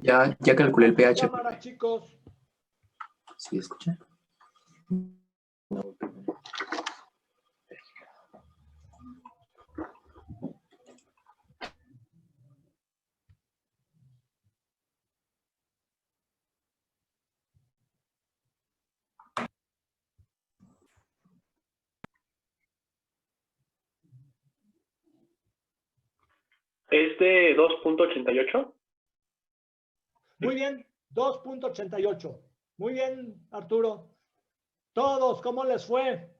Ya calculé el pH. Cámara, chicos. ¿Sí escuchan? ¿Es de 2.88? Muy bien, 2.88. Muy bien, Arturo. Todos, ¿cómo les fue?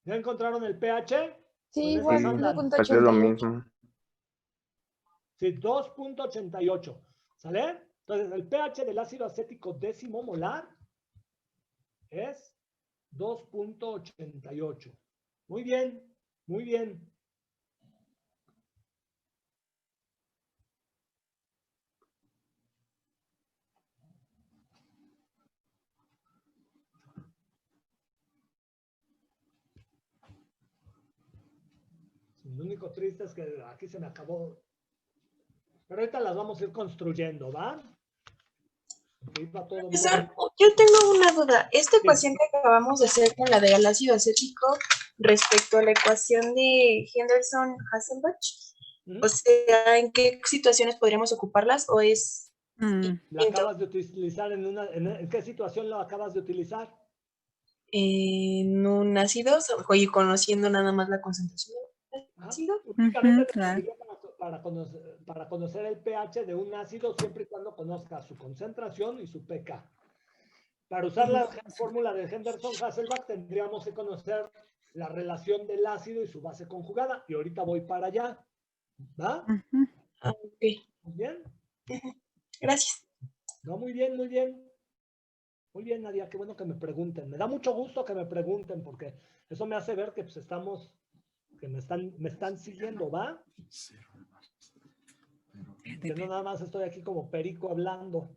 ¿Ya encontraron el pH? Sí, ¿En igual, esas andan? 2.88. lo mismo. Sí, 2.88. ¿Sale? Entonces, el pH del ácido acético décimo molar es 2.88. Muy bien, muy bien. Lo único triste es que aquí se me acabó. Pero ahorita las vamos a ir construyendo, ¿va? Iba todo muy Profesor, bien. yo tengo una duda. Esta Sí. ecuación que acabamos de hacer con la del ácido acético respecto a la ecuación de Henderson-Hasselbalch, o sea, ¿en qué situaciones podríamos ocuparlas o es ¿La acabas de utilizar en qué situación la acabas de utilizar? en un ácido, y conociendo nada más la concentración del ácido? Únicamente te serviría para conocer el pH de un ácido siempre y cuando conozcas su concentración y su pK. Para usar la fórmula de Henderson-Hasselbalch tendríamos que conocer la relación del ácido y su base conjugada. Y ahorita voy para allá. ¿Va? Ok. ¿Muy bien? Gracias. No, muy bien, muy bien. Muy bien, Nadia, qué bueno que me pregunten. Me da mucho gusto que me pregunten porque eso me hace ver que pues estamos, que me están siguiendo, ¿va? Que no nada más estoy aquí como perico hablando.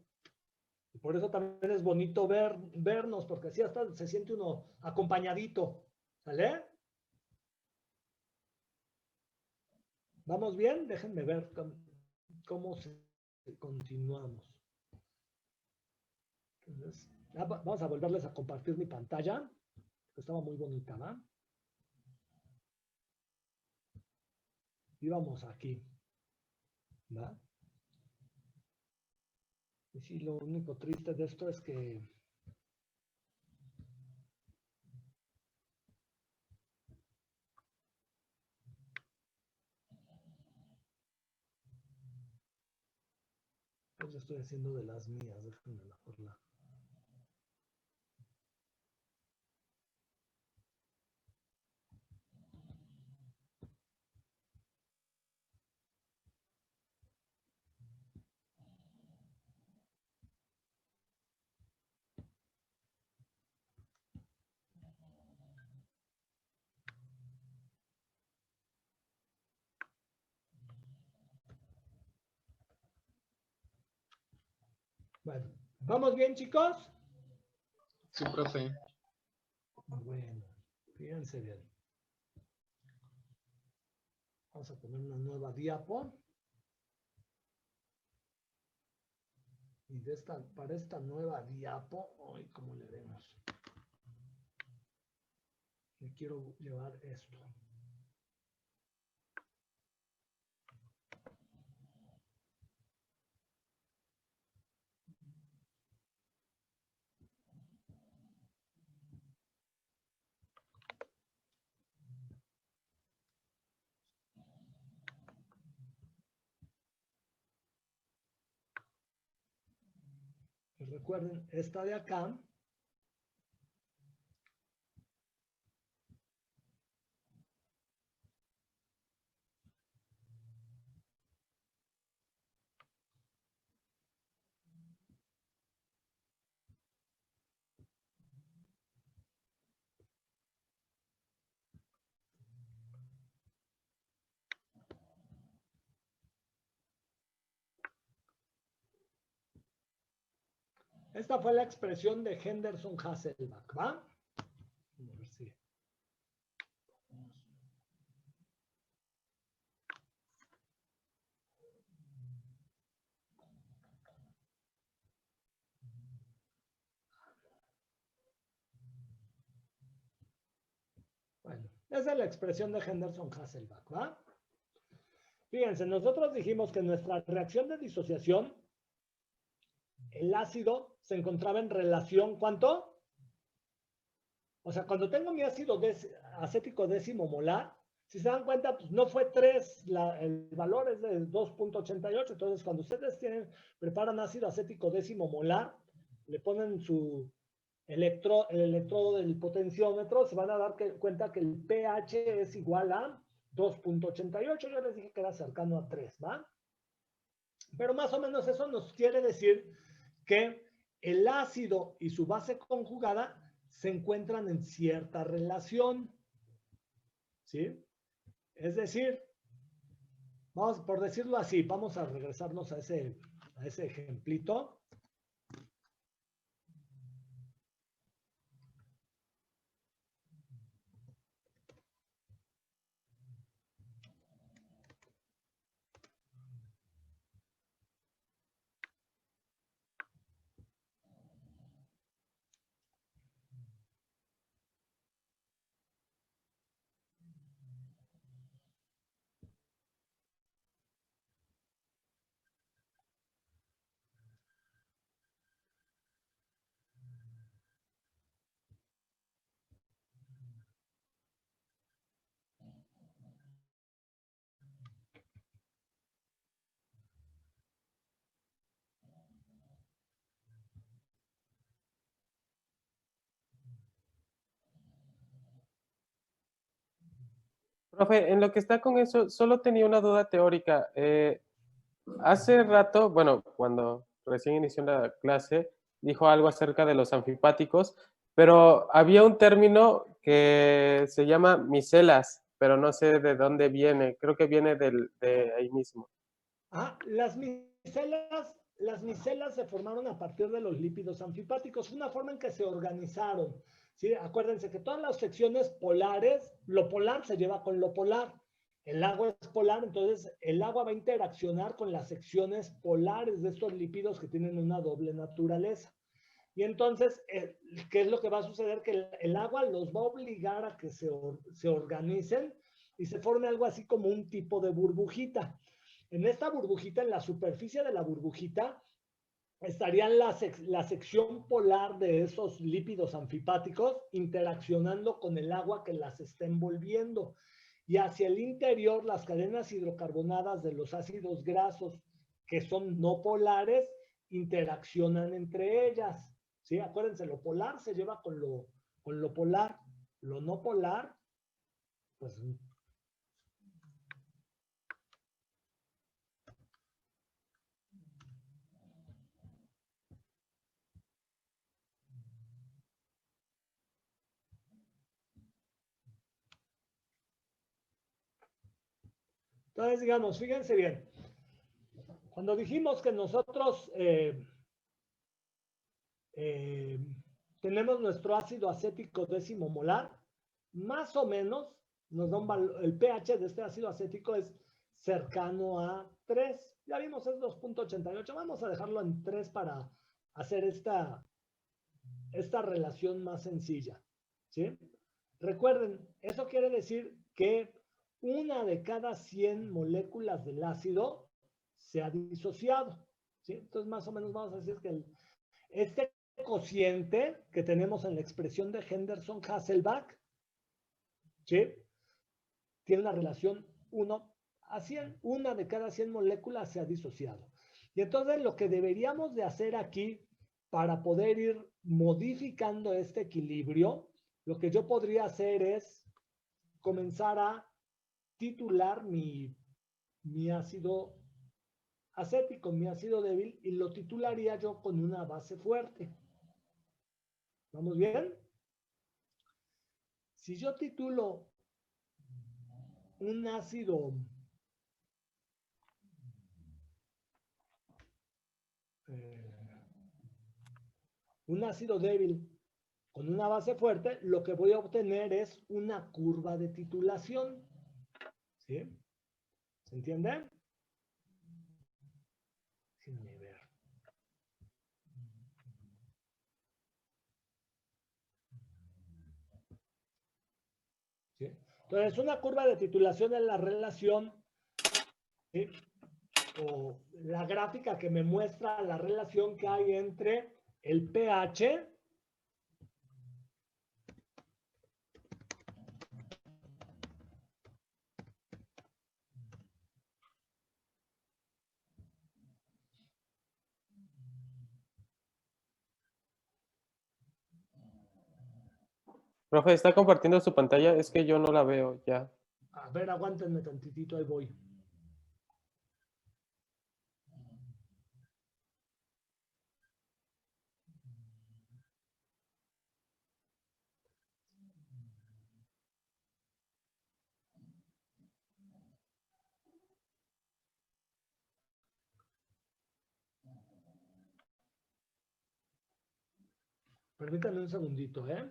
Y por eso también es bonito vernos, porque así hasta se siente uno acompañadito. ¿Sale? ¿Vamos bien? Déjenme ver cómo continuamos. Entonces, vamos a volverles a compartir mi pantalla. Estaba muy bonita, ¿va? Y vamos aquí. ¿Va? Y sí, lo único triste de esto es que pues yo estoy haciendo de las mías, déjenme mejorla. Bueno, ¿vamos bien, chicos? Sí, profe. Bueno, fíjense bien. Vamos a poner una nueva diapo. Y para esta nueva diapo, hoy cómo le vemos. Le quiero llevar esto. Pues recuerden, esta de acá esta fue la expresión de Henderson-Hasselbalch, ¿va? A ver si. Esa es la expresión de Henderson-Hasselbalch, ¿va? Fíjense, nosotros dijimos que en nuestra reacción de disociación, el ácido se encontraba en relación, ¿cuánto? O sea, cuando tengo mi ácido acético décimo molar, si se dan cuenta, pues no fue 3, el valor es de 2.88. Entonces, cuando ustedes preparan ácido acético décimo molar, le ponen el electrodo del potenciómetro, se van a dar cuenta que el pH es igual a 2.88. Yo les dije que era cercano a 3, ¿va? Pero más o menos eso nos quiere decir que el ácido y su base conjugada se encuentran en cierta relación, ¿sí? Es decir, vamos, por decirlo así, vamos a regresarnos a ese ejemplito. Profe, en lo que está con eso, solo tenía una duda teórica. Hace rato, bueno, cuando recién inició la clase, dijo algo acerca de los anfipáticos, pero había un término que se llama micelas, pero no sé de dónde viene. Creo que viene de ahí mismo. Las micelas se formaron a partir de los lípidos anfipáticos, una forma en que se organizaron. ¿Sí? Acuérdense que todas las secciones polares, lo polar se lleva con lo polar. El agua es polar, entonces el agua va a interaccionar con las secciones polares de estos lípidos que tienen una doble naturaleza. Y entonces, ¿qué es lo que va a suceder? Que el agua los va a obligar a que se organicen y se forme algo así como un tipo de burbujita. En esta burbujita, en la superficie de la burbujita, estaría la sección polar de esos lípidos anfipáticos interaccionando con el agua que las está envolviendo. Y hacia el interior, las cadenas hidrocarbonadas de los ácidos grasos que son no polares interaccionan entre ellas. ¿Sí? Acuérdense, lo polar se lleva con lo polar. Lo no polar, pues entonces, digamos, fíjense bien, cuando dijimos que nosotros tenemos nuestro ácido acético décimo molar, más o menos nos da el pH de este ácido acético es cercano a 3. Ya vimos, es 2.88. Vamos a dejarlo en 3 para hacer esta relación más sencilla. ¿Sí? Recuerden, eso quiere decir que una de cada 100 moléculas del ácido se ha disociado. ¿Sí? Entonces, más o menos vamos a decir que este cociente que tenemos en la expresión de Henderson-Hasselbalch, ¿sí? Tiene una relación 1 a 100. Una de cada 100 moléculas se ha disociado. Y entonces lo que deberíamos de hacer aquí para poder ir modificando este equilibrio, lo que yo podría hacer es comenzar a titular mi ácido acético, mi ácido débil, y lo titularía yo con una base fuerte. ¿Vamos bien? Si yo titulo un ácido débil con una base fuerte, lo que voy a obtener es una curva de titulación. ¿Sí? ¿Se entiende? Déjenme ver. ¿Sí? Entonces, una curva de titulación es la relación, ¿sí? O la gráfica que me muestra la relación que hay entre el pH Profe, ¿está compartiendo su pantalla? Es que yo no la veo ya. A ver, aguántenme tantitito, ahí voy. Permítanme un segundito, ¿eh?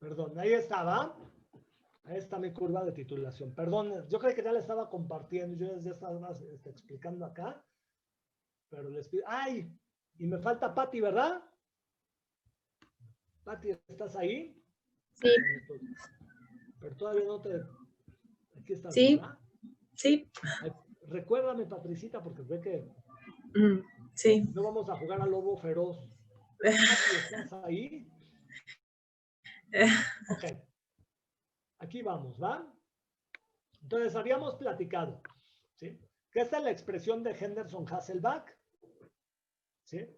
Perdón, ahí estaba. Ahí está mi curva de titulación. Perdón, yo creo que ya la estaba compartiendo. Yo ya estaba más explicando acá. Pero les pido. ¡Ay! Y me falta Pati, ¿verdad? Pati, ¿estás ahí? Sí, Pero todavía no te. Aquí estás, Sí. ¿verdad? sí, Ay, recuérdame, Patricita, porque ve que sí. no vamos a jugar a Lobo Feroz. Pati, ¿estás ahí? Ok. Aquí vamos, ¿va? Entonces, habíamos platicado, ¿sí? Que esta es la expresión de Henderson-Hasselbalch, ¿sí?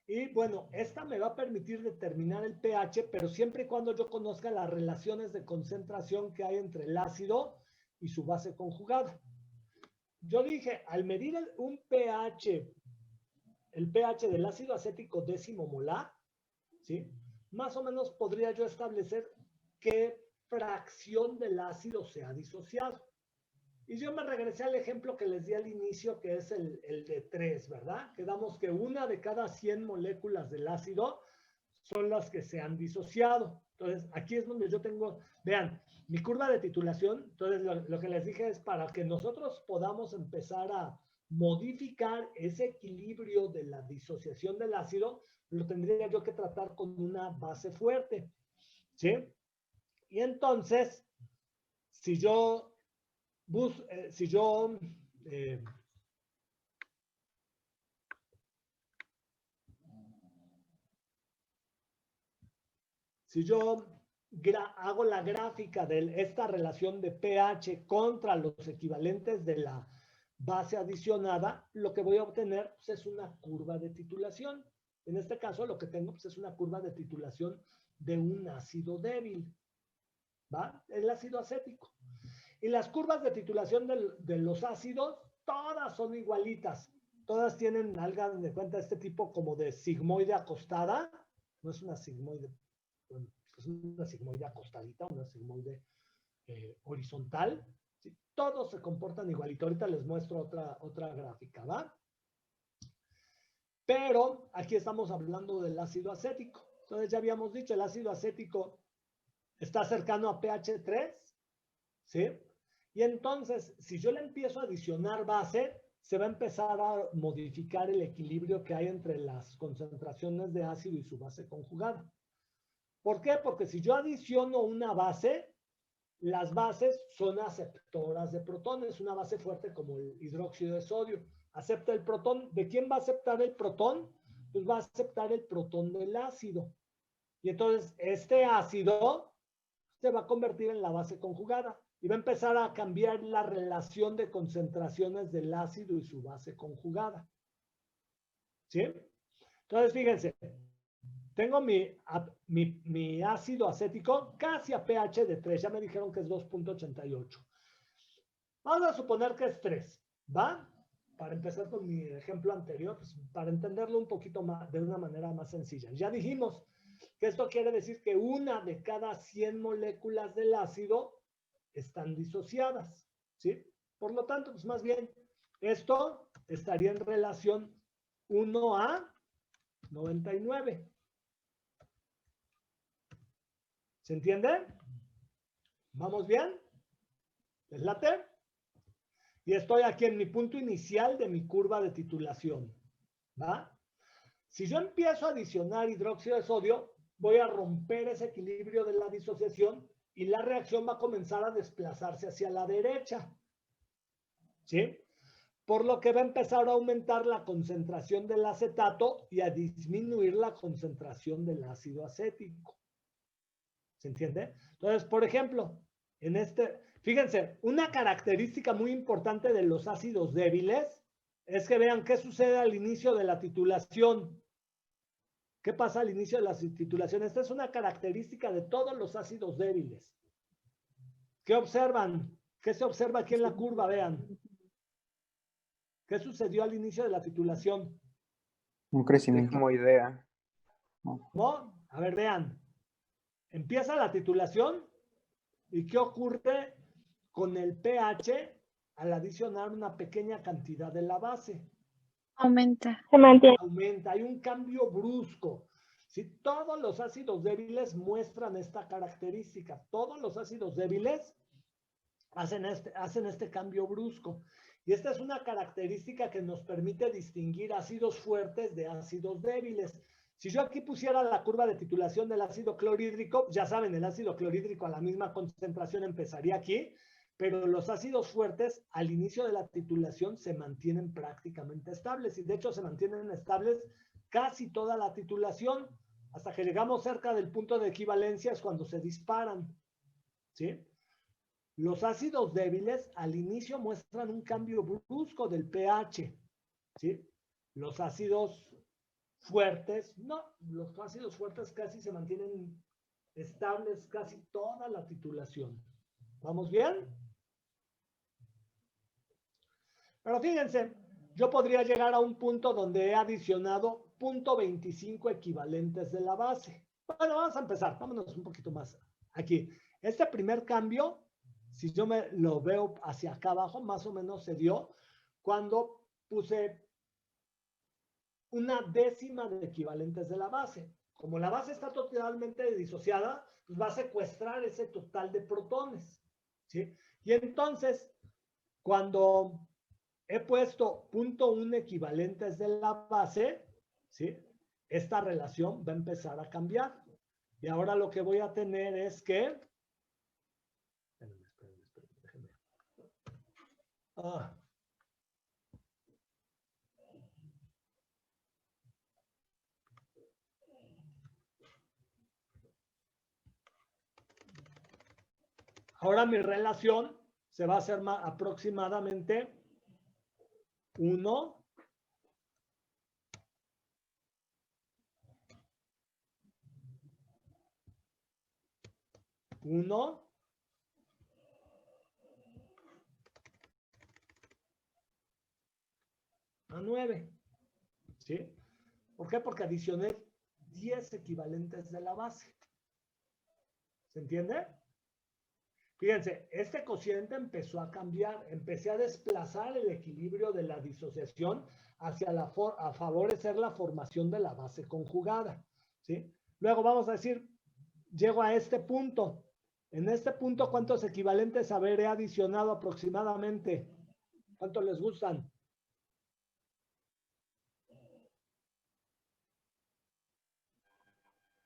Y bueno, esta me va a permitir determinar el pH, pero siempre y cuando yo conozca las relaciones de concentración que hay entre el ácido y su base conjugada. Yo dije, al medir un pH, el pH del ácido acético décimo molar, ¿sí? Más o menos podría yo establecer qué fracción del ácido se ha disociado. Y yo me regresé al ejemplo que les di al inicio, que es el de 3, ¿verdad? Quedamos que una de cada 100 moléculas del ácido son las que se han disociado. Entonces, aquí es donde yo tengo, vean, mi curva de titulación, entonces lo que les dije es para que nosotros podamos empezar a modificar ese equilibrio de la disociación del ácido, lo tendría yo que tratar con una base fuerte, ¿sí? Y entonces, si yo si yo hago la gráfica de esta relación de pH contra los equivalentes de la base adicionada, lo que voy a obtener pues, es una curva de titulación. En este caso, lo que tengo pues, es una curva de titulación de un ácido débil, ¿va? El ácido acético. Y las curvas de titulación de los ácidos, todas son igualitas. Todas tienen, hagan de cuenta, este tipo como de sigmoide acostada. No es una sigmoide, bueno, es una sigmoide acostadita, una sigmoide horizontal. ¿Sí? Todos se comportan igualito. Ahorita les muestro otra gráfica, ¿va? Pero aquí estamos hablando del ácido acético. Entonces ya habíamos dicho, el ácido acético está cercano a pH 3, ¿sí? Y entonces, si yo le empiezo a adicionar base, se va a empezar a modificar el equilibrio que hay entre las concentraciones de ácido y su base conjugada. ¿Por qué? Porque si yo adiciono una base, las bases son aceptoras de protones, una base fuerte como el hidróxido de sodio. Acepta el protón. ¿De quién va a aceptar el protón? Pues va a aceptar el protón del ácido. Y entonces este ácido se va a convertir en la base conjugada y va a empezar a cambiar la relación de concentraciones del ácido y su base conjugada. ¿Sí? Entonces, fíjense, tengo mi ácido acético casi a pH de 3, ya me dijeron que es 2.88. Vamos a suponer que es 3, ¿va? para empezar con mi ejemplo anterior, pues, para entenderlo un poquito más, de una manera más sencilla. Ya dijimos que esto quiere decir que una de cada 100 moléculas del ácido están disociadas, ¿sí? Por lo tanto, pues más bien, esto estaría en relación 1 a 99. ¿Se entiende? ¿Vamos bien? ¿Les late? Y estoy aquí en mi punto inicial de mi curva de titulación, ¿va? Si yo empiezo a adicionar hidróxido de sodio, voy a romper ese equilibrio de la disociación y la reacción va a comenzar a desplazarse hacia la derecha, ¿sí? Por lo que va a empezar a aumentar la concentración del acetato y a disminuir la concentración del ácido acético. ¿Se entiende? Entonces, por ejemplo, fíjense, una característica muy importante de los ácidos débiles es que vean qué sucede al inicio de la titulación. ¿Qué pasa al inicio de la titulación? Esta es una característica de todos los ácidos débiles. ¿Qué observan? ¿Qué se observa aquí en la curva? Vean. ¿Qué sucedió al inicio de la titulación? Un crecimiento. Como idea. ¿No? A ver, vean. Empieza la titulación y ¿qué ocurre con el pH al adicionar una pequeña cantidad de la base? Aumenta. Se mantiene. Aumenta, hay un cambio brusco. Si todos los ácidos débiles muestran esta característica, todos los ácidos débiles hacen este cambio brusco. Y esta es una característica que nos permite distinguir ácidos fuertes de ácidos débiles. Si yo aquí pusiera la curva de titulación del ácido clorhídrico, ya saben, el ácido clorhídrico a la misma concentración empezaría aquí, pero los ácidos fuertes al inicio de la titulación se mantienen prácticamente estables y de hecho se mantienen estables casi toda la titulación hasta que llegamos cerca del punto de equivalencia es cuando se disparan, ¿sí? Los ácidos débiles al inicio muestran un cambio brusco del pH, ¿sí? Los ácidos fuertes, no, los ácidos fuertes casi se mantienen estables casi toda la titulación. ¿Vamos bien? Pero fíjense, yo podría llegar a un punto donde he adicionado 0.25 equivalentes de la base. Bueno, vamos a empezar, vámonos un poquito más aquí. Este primer cambio, si yo me lo veo hacia acá abajo, más o menos se dio cuando puse una décima de equivalentes de la base. Como la base está totalmente disociada, pues va a secuestrar ese total de protones, ¿sí? Y entonces, cuando he puesto 0.1 equivalentes de la base, ¿sí? Esta relación va a empezar a cambiar. Y ahora lo que voy a tener es que... Déjenme. Ahora mi relación se va a hacer aproximadamente 1 a 9. ¿Sí? ¿Por qué? Porque adicioné 10 equivalentes de la base. ¿Se entiende? Fíjense, este cociente empezó a cambiar, empecé a desplazar el equilibrio de la disociación hacia a favorecer la formación de la base conjugada, ¿sí? Luego vamos a decir, llego a este punto. En este punto, ¿cuántos equivalentes habré adicionado aproximadamente? ¿Cuántos les gustan?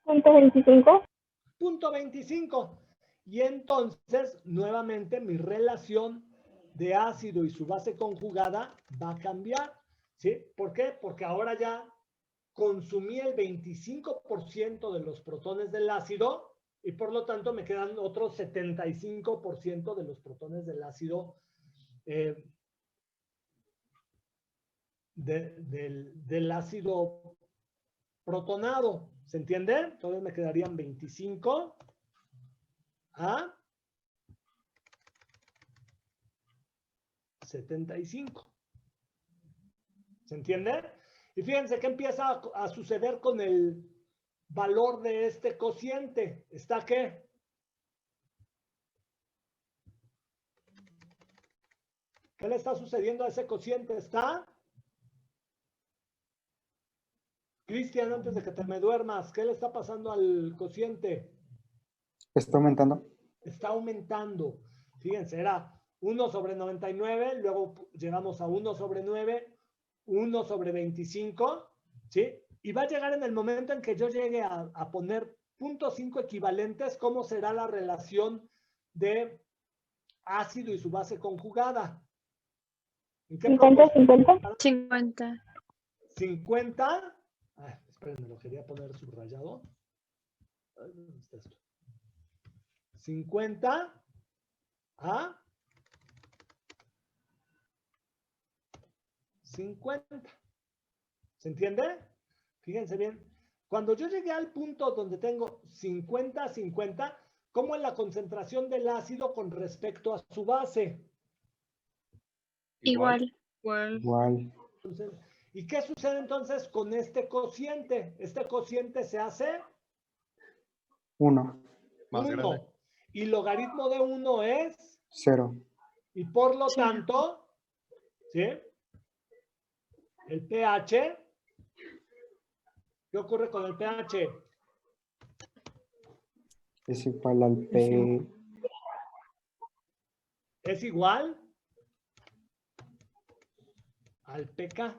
¿.25? Punto 25. Y entonces, nuevamente, mi relación de ácido y su base conjugada va a cambiar, ¿sí? ¿Por qué? Porque ahora ya consumí el 25% de los protones del ácido y por lo tanto me quedan otros 75% de los protones del ácido del ácido protonado. ¿Se entiende? Entonces me quedarían 25 a 75. ¿Se entiende? Y fíjense qué empieza a suceder con el valor de este cociente. ¿Está qué? ¿Qué le está sucediendo a ese cociente? ¿Está? Cristian, antes de que te me duermas, ¿qué le está pasando al cociente? Está aumentando. Está aumentando. Fíjense, era 1 sobre 99, luego llegamos a 1 sobre 9, 1 sobre 25, ¿sí? Y va a llegar en el momento en que yo llegue a poner 0.5 equivalentes, ¿cómo será la relación de ácido y su base conjugada? ¿En qué 50-50. 50. 50. Ay, espérenme, lo quería poner subrayado. Ay, ¿dónde está esto? 50 a 50. ¿Se entiende? Fíjense bien. Cuando yo llegué al punto donde tengo 50-50, ¿cómo es la concentración del ácido con respecto a su base? Igual. Igual. Entonces, ¿y qué sucede entonces con este cociente? Este cociente se hace 1. Más 1. grande. Y logaritmo de 1 es, 0. y por lo Cero. tanto, ¿sí? El pH, ¿qué ocurre con el pH? Es igual al P. Es igual al pK.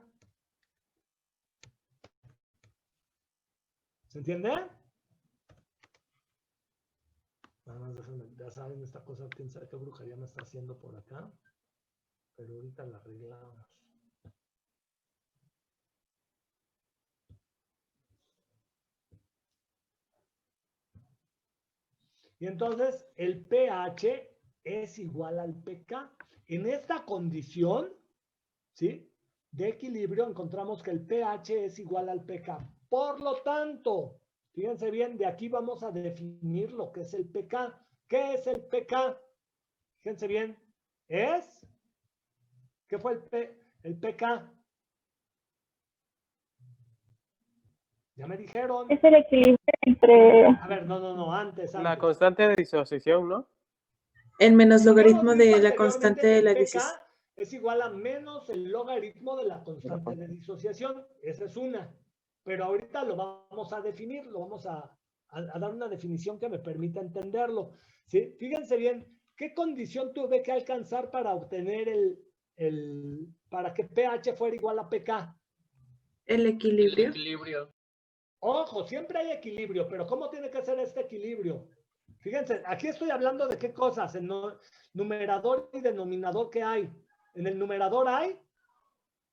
¿Se entiende? Nada más déjenme, ya saben, esta cosa, quién sabe qué brujería me está haciendo por acá. Pero ahorita la arreglamos. Y entonces el pH es igual al pK. En esta condición, ¿sí?, de equilibrio encontramos que el pH es igual al pK. Por lo tanto, fíjense bien, de aquí vamos a definir lo que es el pK. ¿Qué es el pK? Fíjense bien, es, ¿qué fue el pK? Ya me dijeron. Es el equilibrio entre... A ver, no, antes. La constante de disociación, ¿no? El menos logaritmo Habíamos de visto la anteriormente constante que de el la pK disociación. es igual a menos el logaritmo de la constante de disociación. Esa es una. Pero ahorita lo vamos a definir, lo vamos a dar una definición que me permita entenderlo. ¿Sí? Fíjense bien, ¿qué condición tuve que alcanzar para obtener para que pH fuera igual a pK? El El equilibrio. equilibrio. Ojo, siempre hay equilibrio, pero ¿cómo tiene que ser este equilibrio? Fíjense, aquí estoy hablando de qué cosas, en numerador y denominador, ¿qué hay? En el numerador hay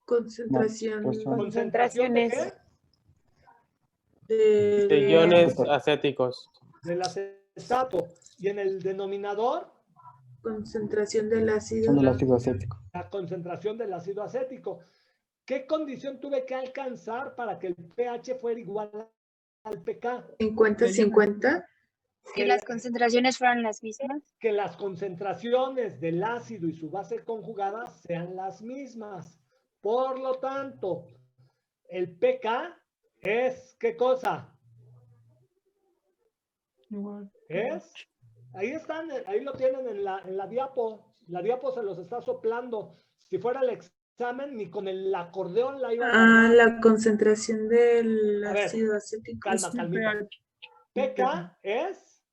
Concentración concentración de qué? De iones acéticos. Del acetato. Y en el denominador, concentración del ácido. Son del ácido acético. la concentración del ácido acético. ¿Qué condición tuve que alcanzar para que el pH fuera igual al pK? 50-50. Que las concentraciones fueran las mismas. Que las concentraciones del ácido y su base conjugada sean las mismas. Por lo tanto, el pK es, ¿qué cosa? Es, ahí están, ahí lo tienen en la diapo. La diapo se los está soplando. Si fuera el examen, ni con el acordeón la iban a armar. La concentración del A ver, ácido acético. calma, calmita. pK es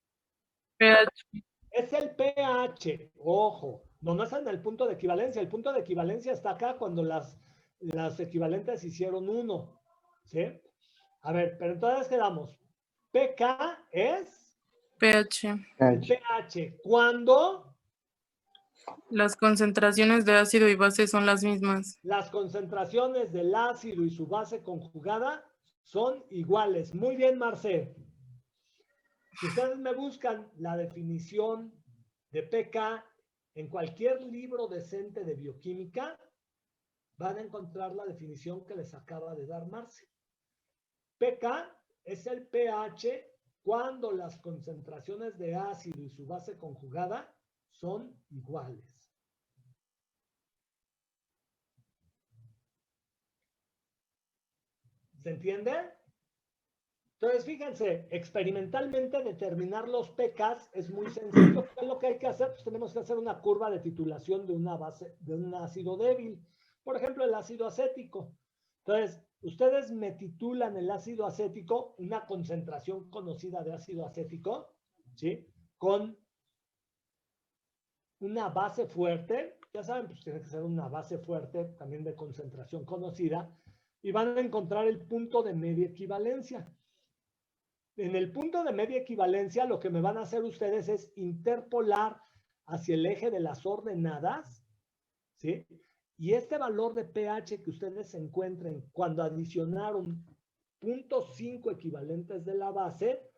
el pH. Ojo, no es en el punto de equivalencia. El punto de equivalencia está acá cuando las equivalentes hicieron 1. ¿Sí? A ver, pero entonces quedamos. pK es pH. el pH. ¿Cuándo? Las concentraciones de ácido y base son las mismas. Las concentraciones del ácido y su base conjugada son iguales. Muy bien, Marce. Si ustedes me buscan la definición de pK en cualquier libro decente de bioquímica, van a encontrar la definición que les acaba de dar Marce. pK es el pH cuando las concentraciones de ácido y su base conjugada son iguales. ¿Se entiende? Entonces, fíjense, experimentalmente determinar los pKs es muy sencillo. ¿Qué es lo que hay que hacer? Pues tenemos que hacer una curva de titulación de una base, de un ácido débil. Por ejemplo, el ácido acético. Entonces, ustedes me titulan el ácido acético, una concentración conocida de ácido acético, ¿sí? Con una base fuerte. Ya saben, pues tiene que ser una base fuerte, también de concentración conocida, y van a encontrar el punto de media equivalencia. En el punto de media equivalencia, lo que me van a hacer ustedes es interpolar hacia el eje de las ordenadas, ¿sí? Y este valor de pH que ustedes encuentren cuando adicionaron 0.5 equivalentes de la base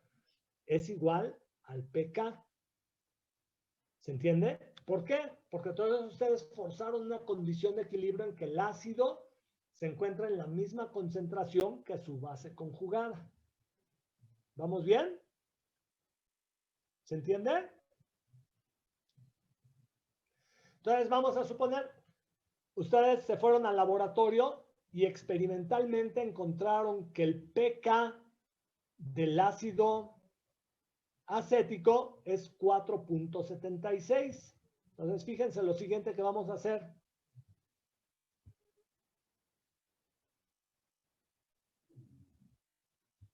es igual al pK. ¿Se entiende? ¿Por qué? Porque todos ustedes forzaron una condición de equilibrio en que el ácido se encuentra en la misma concentración que su base conjugada. ¿Vamos bien? ¿Se entiende? Entonces vamos a suponer, ustedes se fueron al laboratorio y experimentalmente encontraron que el pK del ácido acético es 4.76. Entonces fíjense lo siguiente que vamos a hacer.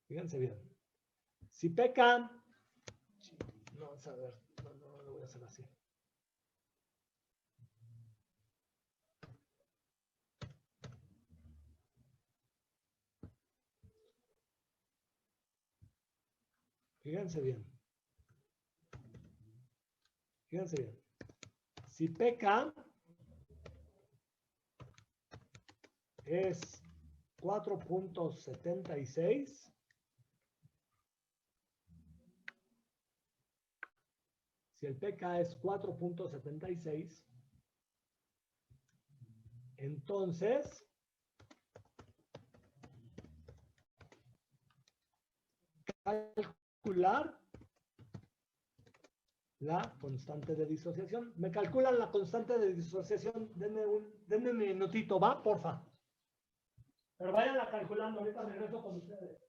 Fíjense bien. Si pK, no, vamos a ver, no lo voy a hacer así. Fíjense bien. Fíjense bien. Si pK es 4.76, si el pK es 4.76, entonces calcular la constante de disociación. ¿Me calculan la constante de disociación? Denme un minutito, ¿va? Porfa. Pero vayan calculando, ahorita regreso con ustedes.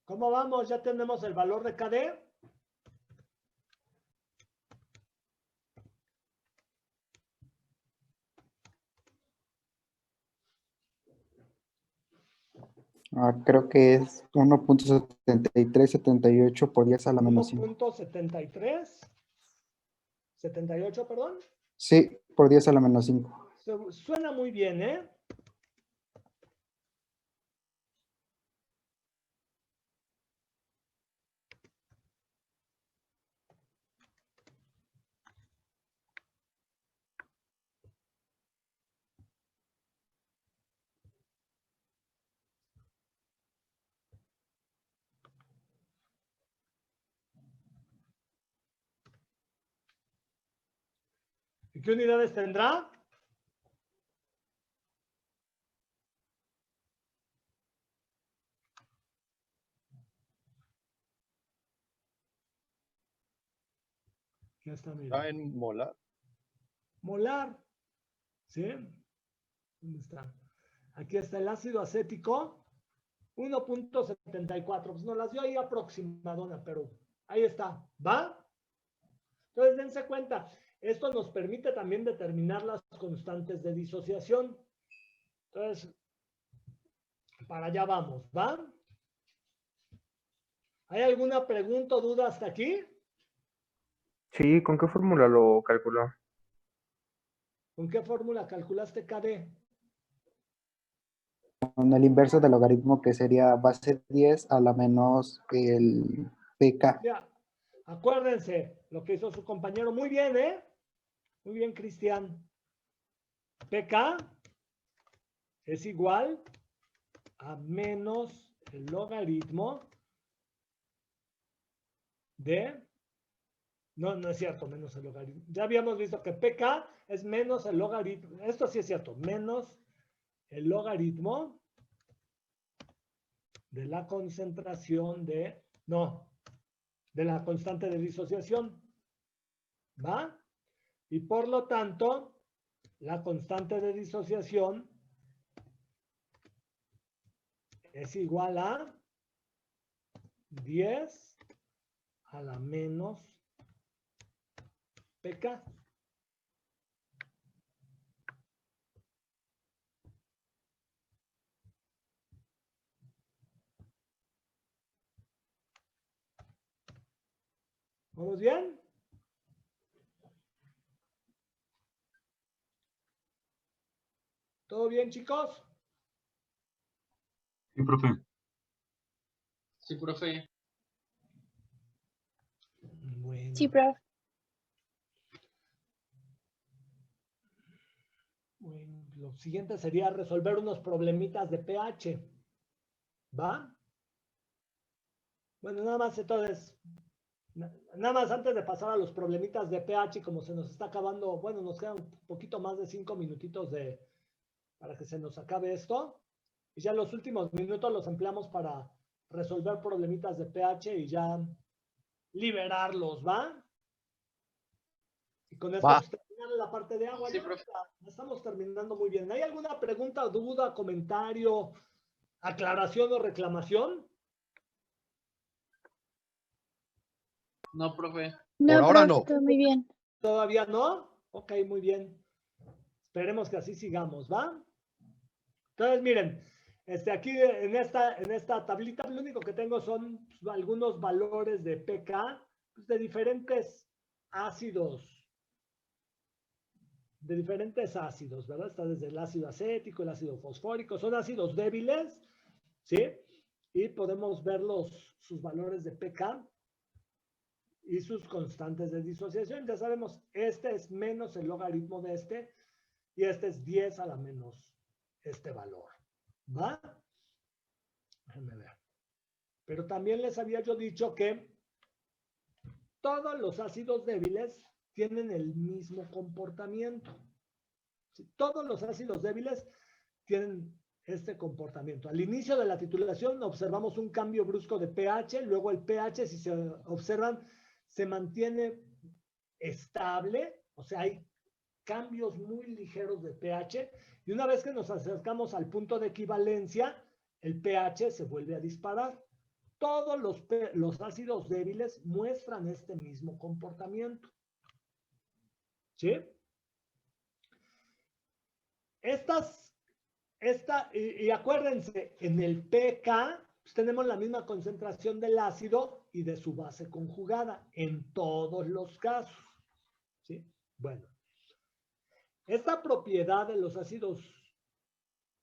¿Cómo vamos? Ya tenemos el valor de KD. Creo que es 1.7378 por 10 a la menos 5. 1.73. 78, perdón. Sí, por 10 a la menos 5. Suena muy bien, ¿eh? qué unidades tendrá? Ya está, mira. Está en molar. Molar. ¿Sí? ¿Dónde está? Aquí está el ácido acético. 1.74. Pues nos las dio ahí aproximadona, pero ahí está. ¿Va? Entonces, dense cuenta. Esto nos permite también determinar las constantes de disociación. Entonces, para allá vamos. ¿Va? ¿Hay alguna pregunta o duda hasta aquí? Sí, ¿con qué fórmula lo calculó? ¿Con qué fórmula calculaste KD? Con el inverso del logaritmo, que sería base 10 a la menos el PK. Ya, acuérdense lo que hizo su compañero. Muy bien, ¿eh? Muy bien, Cristian. PK es igual a menos el logaritmo de... No, no es cierto, menos el logaritmo. Ya habíamos visto que PK es menos el logaritmo. Esto sí es cierto, menos el logaritmo de la concentración de... No, de la constante de disociación. ¿Va? Y por lo tanto, la constante de disociación es igual a 10 a la menos PK. ¿Vamos bien? ¿Todo bien, chicos? Sí, profe. Sí, profe. Bueno. Sí, profe. Bueno, lo siguiente sería resolver unos problemitas de pH. ¿Va? Bueno, nada más entonces, nada más antes de pasar a los problemitas de pH, como se nos está acabando, bueno, nos quedan un poquito más de 5 minutitos para que se nos acabe esto. Y ya los últimos minutos los empleamos para resolver problemitas de pH y ya liberarlos, ¿va? Y con esto pues, terminar la parte de agua. Sí, Yo creo profe. que la estamos terminando muy bien. ¿Hay alguna pregunta, duda, comentario, aclaración o reclamación? No, profe. No, Por ahora profe, no. todo muy bien. ¿Todavía no? Ok, muy bien. Esperemos que así sigamos, ¿va? Entonces, miren, aquí en esta tablita lo único que tengo son pues, algunos valores de pK pues, de diferentes ácidos, ¿verdad? Está desde el ácido acético, el ácido fosfórico, son ácidos débiles, ¿sí? Y podemos ver sus valores de pK y sus constantes de disociación. Ya sabemos, este es menos el logaritmo de este y este es 10 a la menos este valor. ¿Va? Déjenme ver. Pero también les había yo dicho que todos los ácidos débiles tienen el mismo comportamiento. ¿Sí? Todos los ácidos débiles tienen este comportamiento. Al inicio de la titulación observamos un cambio brusco de pH, luego el pH, si se observan, se mantiene estable, o sea, hay cambios muy ligeros de pH, y una vez que nos acercamos al punto de equivalencia, el pH se vuelve a disparar. Todos los ácidos débiles muestran este mismo comportamiento. ¿Sí? Y acuérdense, en el pK pues tenemos la misma concentración del ácido y de su base conjugada en todos los casos. ¿Sí? Bueno. Esta propiedad de los ácidos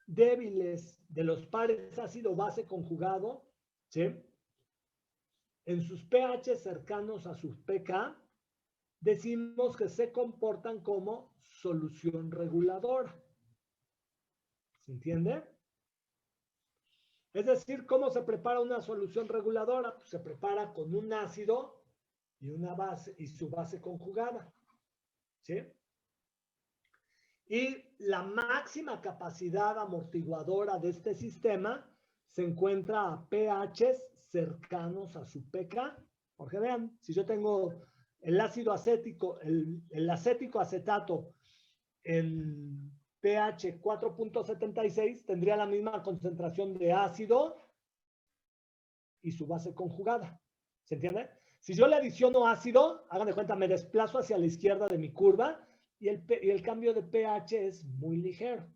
débiles, de los pares ácido-base conjugado, ¿sí? En sus pH cercanos a su pK, decimos que se comportan como solución reguladora. ¿Se entiende? Es decir, ¿cómo se prepara una solución reguladora? Pues se prepara con un ácido y una base y su base conjugada. ¿Sí? Y la máxima capacidad amortiguadora de este sistema se encuentra a pHs cercanos a su pK. Porque vean, si yo tengo el ácido acético, el acético acetato en pH 4.76, tendría la misma concentración de ácido y su base conjugada. ¿Se entiende? Si yo le adiciono ácido, hagan de cuenta, me desplazo hacia la izquierda de mi curva y el cambio de pH es muy ligero.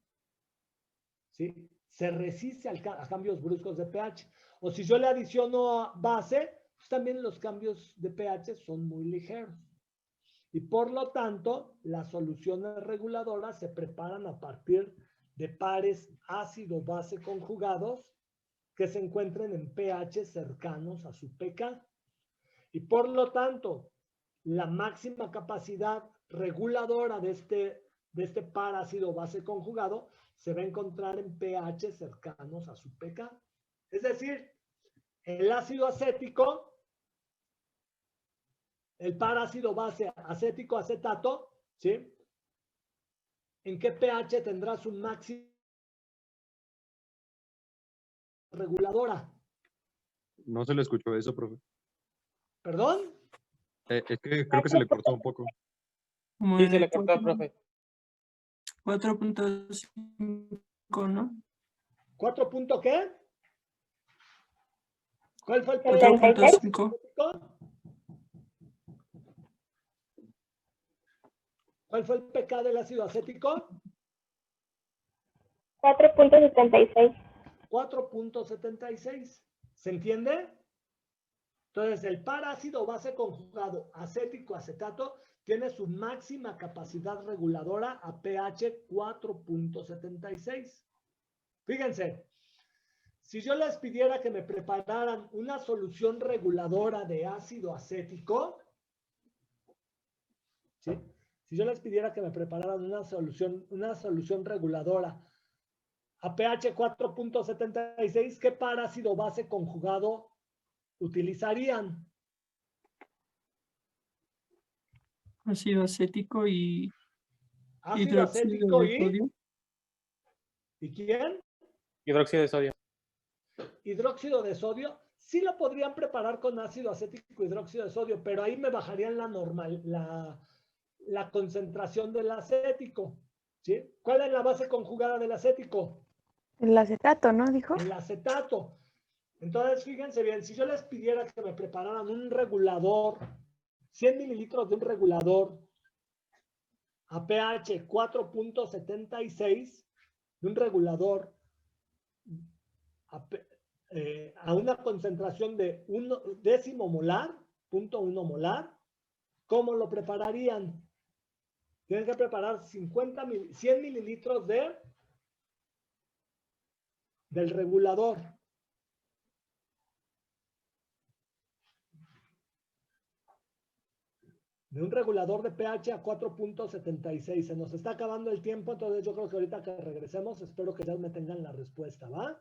¿Sí? Se resiste a cambios bruscos de pH. O si yo le adiciono base, pues también los cambios de pH son muy ligeros. Y por lo tanto, las soluciones reguladoras se preparan a partir de pares ácido-base conjugados que se encuentren en pH cercanos a su pK. Y por lo tanto, la máxima capacidad reguladora de este par ácido-base conjugado se va a encontrar en pH cercanos a su pK. Es decir, el ácido acético, el par ácido-base acético-acetato, ¿sí? ¿En qué pH tendrá su máxima reguladora? No se le escuchó eso, profe. ¿Perdón? Es que creo que se le cortó un poco. Sí, se le cortó, profe. 4.5, ¿no? ¿4 punto qué? ¿Cuál fue el 4.5. ¿Cuál fue el pK del ácido acético? 4.76. 4.76. ¿Se entiende? Entonces, el par ácido base conjugado acético-acetato tiene su máxima capacidad reguladora a pH 4.76. Fíjense, si yo les pidiera que me prepararan una solución reguladora de ácido acético, ¿sí? Si yo les pidiera que me prepararan una solución reguladora a pH 4.76, ¿qué par ácido base conjugado utilizarían? Ácido acético y Ácido hidróxido acético de sodio. ¿Y quién? Hidróxido de sodio. Hidróxido de sodio. Sí lo podrían preparar con ácido acético y hidróxido de sodio, pero ahí me bajarían la concentración del acético. ¿Sí? ¿Cuál es la base conjugada del acético? El acetato, ¿no? Dijo. El acetato. Entonces, fíjense bien, si yo les pidiera que me prepararan un regulador, 100 mililitros de un regulador a pH 4.76, de un regulador a una concentración de 1/10 molar, 0.1 molar, ¿cómo lo prepararían? Tienen que preparar 100 mililitros del regulador. De un regulador de pH a 4.76. Se nos está acabando el tiempo, entonces yo creo que ahorita que regresemos, espero que ya me tengan la respuesta, ¿va?